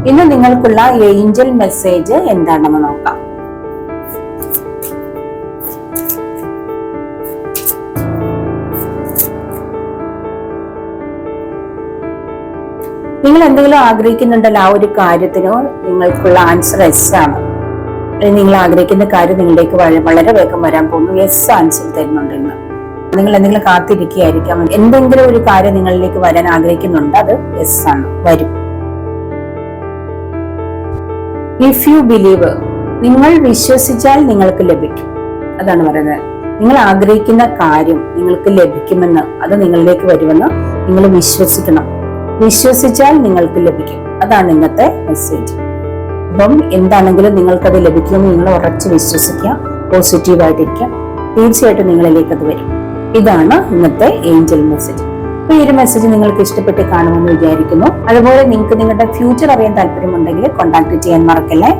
ഇന്ന് നിങ്ങൾക്കുള്ള Angel message എന്താണെന്ന് നോക്കാം. നിങ്ങൾ എന്തെങ്കിലും ആഗ്രഹിക്കുന്നുണ്ടല്ലോ, ആ ഒരു കാര്യത്തിനോ നിങ്ങൾക്കുള്ള ആൻസർ എസ് ആണ്. നിങ്ങൾ ആഗ്രഹിക്കുന്ന കാര്യം നിങ്ങളിലേക്ക് വളരെ വേഗം വരാൻ പോകുന്നു. എസ് ആൻസർ തരുന്നുണ്ട്. ഇന്ന് നിങ്ങൾ എന്തെങ്കിലും കാത്തിരിക്കുകയായിരിക്കാം. എന്തെങ്കിലും ഒരു കാര്യം നിങ്ങളിലേക്ക് വരാൻ ആഗ്രഹിക്കുന്നുണ്ട്, അത് എസ് ആണ്, വരും. ഇഫ് യു ബിലീവ്, നിങ്ങൾ വിശ്വസിച്ചാൽ നിങ്ങൾക്ക് ലഭിക്കും. അതാണ് പറയുന്നത്. നിങ്ങൾ ആഗ്രഹിക്കുന്ന കാര്യം നിങ്ങൾക്ക് ലഭിക്കുമെന്ന്, അത് നിങ്ങളിലേക്ക് വരുമെന്ന് നിങ്ങൾ വിശ്വസിക്കണം. വിശ്വസിച്ചാൽ നിങ്ങൾക്ക് ലഭിക്കും. അതാണ് ഇന്നത്തെ മെസ്സേജ്. അപ്പം എന്താണെങ്കിലും നിങ്ങൾക്കത് ലഭിക്കുമെന്ന് നിങ്ങൾ ഉറച്ച് വിശ്വസിക്കുക, പോസിറ്റീവായിട്ടിരിക്കുക. തീർച്ചയായിട്ടും നിങ്ങളിലേക്ക് അത് വരും. ഇതാണ് ഇന്നത്തെ ഏഞ്ചൽ മെസ്സേജ്. അപ്പൊ ഈ ഒരു മെസ്സേജ് നിങ്ങൾക്ക് ഇഷ്ടപ്പെട്ട് കാണുമെന്ന് വിചാരിക്കുന്നു. അതുപോലെ നിങ്ങൾക്ക് നിങ്ങളുടെ ഫ്യൂച്ചർ അറിയാൻ താല്പര്യമുണ്ടെങ്കിൽ കോൺടാക്ട് ചെയ്യാൻ മറക്കല്ലേ.